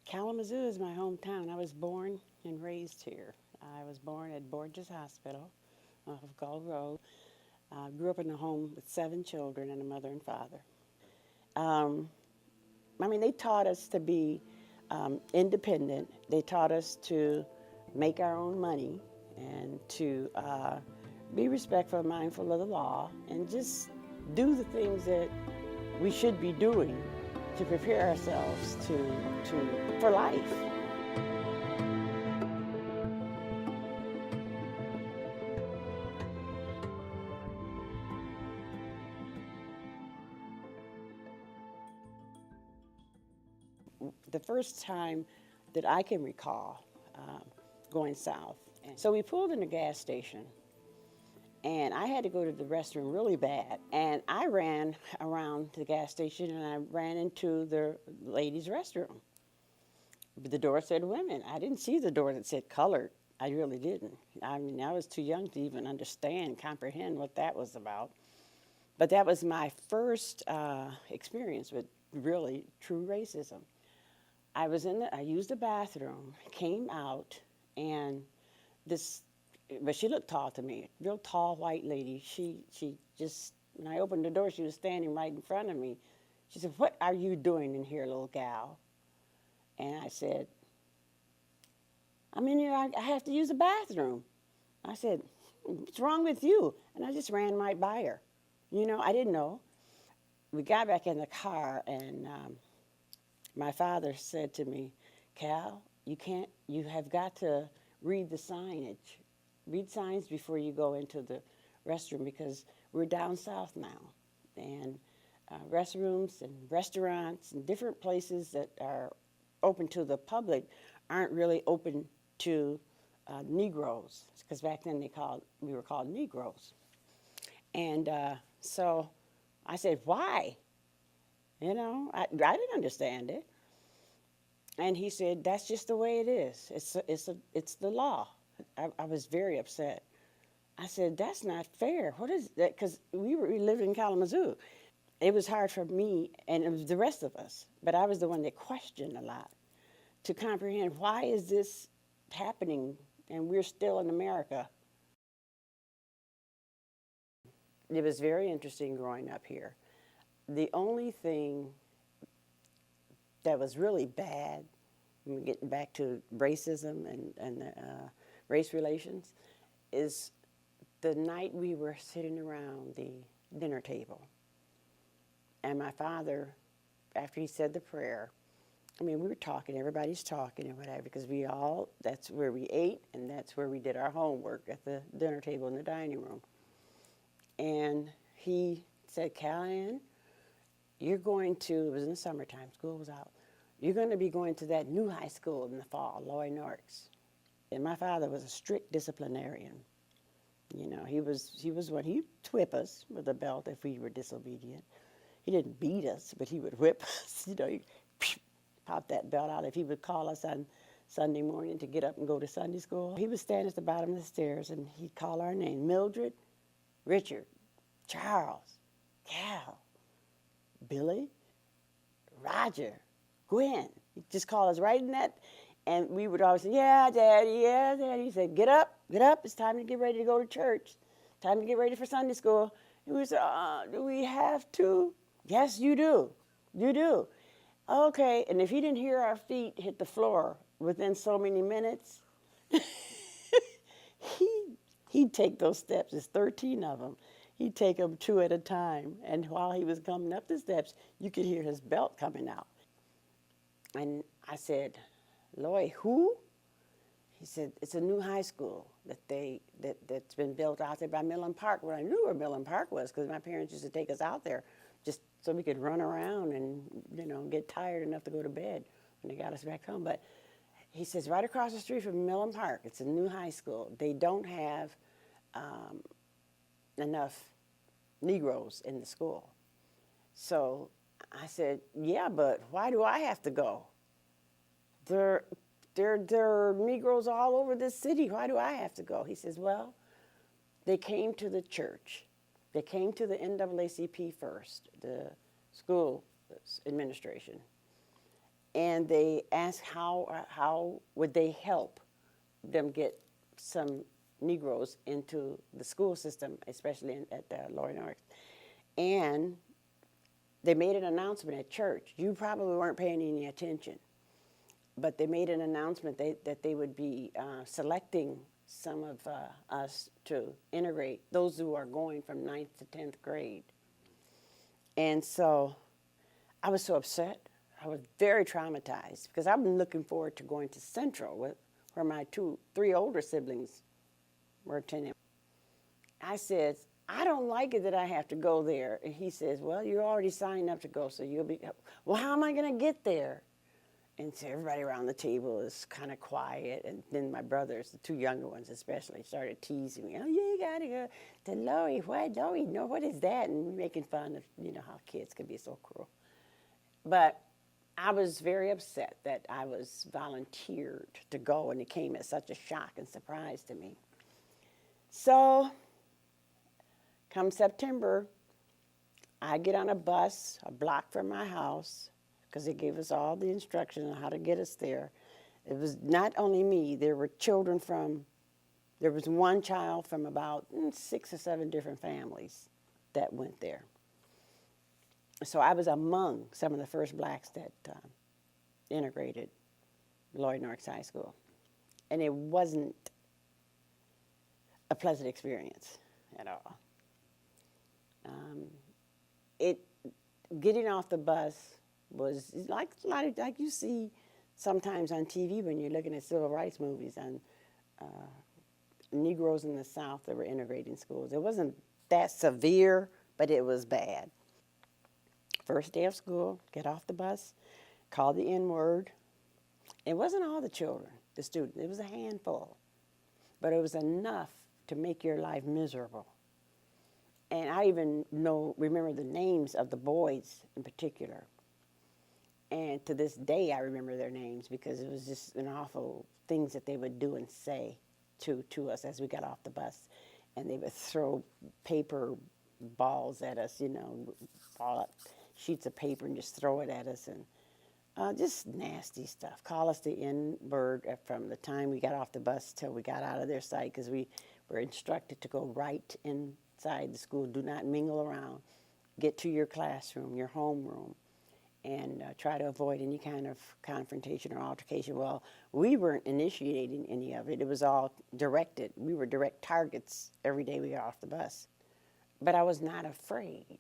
Kalamazoo is my hometown. I was born and raised here. I was born at Borges Hospital off of Gull Road. Grew up in a home with 7 children and a mother and father. Um, they taught us to be independent. They taught us to make our own money and to be respectful and mindful of the law and just do the things that we should be doing to prepare ourselves for life. The first time that I can recall going south. So we pulled in a gas station, and I had to go to the restroom really bad. And I ran around the gas station, and I ran into the ladies' restroom. The door said women. I didn't see the door that said colored. I really didn't. I was too young to even understand, comprehend what that was about. But that was my first experience with really true racism. I used the bathroom, came out, and but she looked tall to me, real tall white lady. She just, when I opened the door, she was standing right in front of me. She said, "What are you doing in here, little gal?" And I said, "I'm in here, I have to use the bathroom." I said, "What's wrong with you?" And I just ran right by her. I didn't know. We got back in the car, and my father said to me, "Cal, you have got to read the signage. Read signs before you go into the restroom because we're down south now. And restrooms and restaurants and different places that are open to the public aren't really open to Negroes, because back then we were called Negroes." And so I said, "Why?" I didn't understand it. And he said, "That's just the way it is. It's the law." I was very upset. I said, "That's not fair. What is that?" Because we lived in Kalamazoo. It was hard for me, and it was the rest of us, but I was the one that questioned a lot to comprehend, why is this happening and we're still in America? It was very interesting growing up here. The only thing that was really bad, getting back to racism and race relations, is the night we were sitting around the dinner table. And my father, after he said the prayer, we were talking, everybody's talking and whatever, because that's where we ate and that's where we did our homework, at the dinner table in the dining room. And he said, "Callahan, it was in the summertime, school was out. You're going to be going to that new high school in the fall, Loy Norrix." And my father was a strict disciplinarian. He was one, he'd whip us with a belt if we were disobedient. He didn't beat us, but he would whip us. He'd pop that belt out. If he would call us on Sunday morning to get up and go to Sunday school, he would stand at the bottom of the stairs and he'd call our name: Mildred, Richard, Charles, Cal, Billy, Roger, Gwen. He'd just call us right in that, and we would always say, "Yeah, Daddy, yeah, Daddy." He said, get up, it's time to get ready to go to church. Time to get ready for Sunday school." And we said, "Do we have to?" "Yes, you do. You do." "Okay." And if he didn't hear our feet hit the floor within so many minutes, he'd take those steps. There's 13 of them. He'd take them 2 at a time. And while he was coming up the steps, you could hear his belt coming out. And I said, "Loy, who?" He said, "It's a new high school that's been built out there by Millen Park." Well, I knew where Millen Park was because my parents used to take us out there just so we could run around and get tired enough to go to bed when they got us back home. But he says, "Right across the street from Millen Park, it's a new high school. They don't have enough Negroes in the school." So I said, "Yeah, but why do I have to go? There are Negroes all over this city. Why do I have to go?" He says, "Well, they came to the church. They came to the NAACP first, the school administration. and they asked how would they help them get some Negroes into the school system, especially at Loy Norrix. And they made an announcement at church. You probably weren't paying any attention, but they made an announcement that they would be selecting some of us to integrate those who are going from 9th to 10th grade. And so I was so upset. I was very traumatized because I've been looking forward to going to Central where my three older siblings were attending. I said, I don't like it that I have to go there. And he says, well, you're already signed up to go, so you'll be, well, how am I going to get there? And so everybody around the table is kind of quiet. And then my brothers, the two younger ones especially, started teasing me. Oh, you got to go to Loy. What? Loy? No, what is that? And making fun of, how kids can be so cruel. But I was very upset that I was volunteered to go, and it came as such a shock and surprise to me. So come September, I get on a bus a block from my house, because they gave us all the instructions on how to get us there. It was not only me. There were children there was one child from about 6 or 7 different families that went there. So I was among some of the first blacks that integrated Loy Norrix High School. And it wasn't a pleasant experience at all. Getting off the bus was like you see sometimes on TV when you're looking at civil rights movies on Negroes in the South that were integrating schools. It wasn't that severe, but it was bad. First day of school, get off the bus, call the N-word. It wasn't all the children, the students. It was a handful. But it was enough to make your life miserable. And I even remember the names of the boys in particular. And to this day, I remember their names because it was just an awful things that they would do and say to us as we got off the bus. And they would throw paper balls at us, ball up sheets of paper and just throw it at us, and just nasty stuff. Call us the N-word from the time we got off the bus till we got out of their sight, because we were instructed to go right inside the school. Do not mingle around. Get to your classroom, your homeroom, and try to avoid any kind of confrontation or altercation. Well, we weren't initiating any of it. It was all directed. We were direct targets every day we got off the bus. But I was not afraid,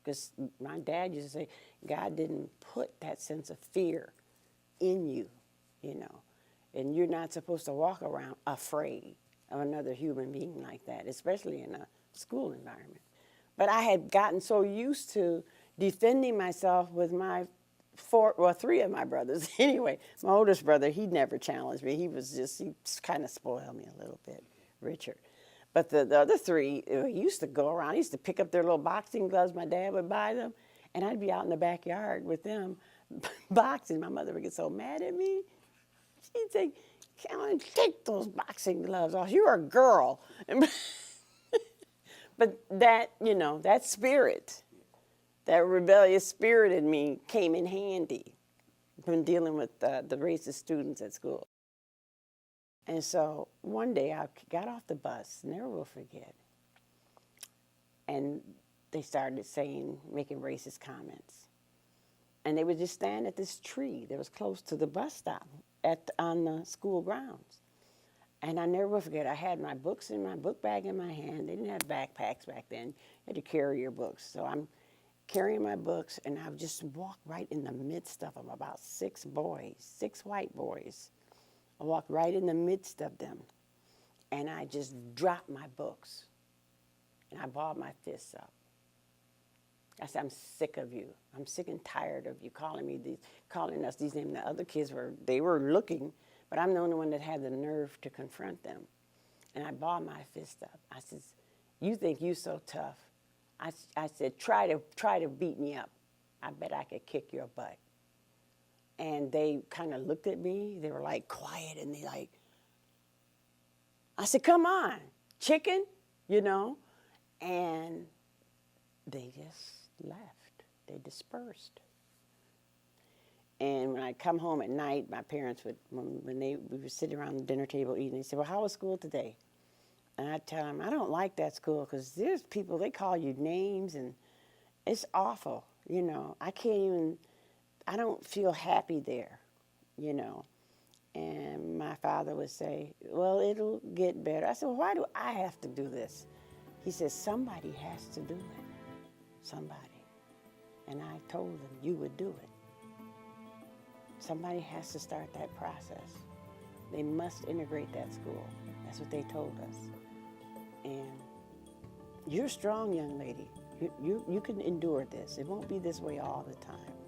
because my dad used to say, God didn't put that sense of fear in you, and you're not supposed to walk around afraid of another human being like that, especially in a school environment. But I had gotten so used to defending myself with my 3 of my brothers. Anyway, my oldest brother, he never challenged me. He kind of spoiled me a little bit, Richard. But the other 3, he used to go around. He used to pick up their little boxing gloves. My dad would buy them, and I'd be out in the backyard with them boxing. My mother would get so mad at me. She'd say, "Come on, take those boxing gloves off. You're a girl." But that, that spirit, that rebellious spirit in me came in handy when dealing with the racist students at school. And so one day I got off the bus, never will forget, and they started making racist comments. And they would just stand at this tree that was close to the bus stop on the school grounds. And I never will forget, I had my books in my book bag in my hand. They didn't have backpacks back then. You had to carry your books. So I'm carrying my books, and I just walked right in the midst of them, about 6 boys, 6 white boys. I walked right in the midst of them, and I just dropped my books, and I balled my fists up. I said, I'm sick of you. I'm sick and tired of you calling us these names. The other kids they were looking, but I'm the only one that had the nerve to confront them. And I balled my fist up. I said, you think you so tough? I said, try to beat me up. I bet I could kick your butt. And they kind of looked at me. They were like quiet, and I said, come on, chicken, and they just left. They dispersed. And when I come home at night, my parents would, we would sit around the dinner table eating, they said, well, how was school today? And I'd tell them, I don't like that school because there's people, they call you names and it's awful, you know. I can't even, I don't feel happy there, you know. And my father would say, well, it'll get better. I said, well, why do I have to do this? He says, somebody has to do it, somebody. And I told him, you would do it. Somebody has to start that process. They must integrate that school. That's what they told us. And you're strong, young lady. You can endure this. It won't be this way all the time.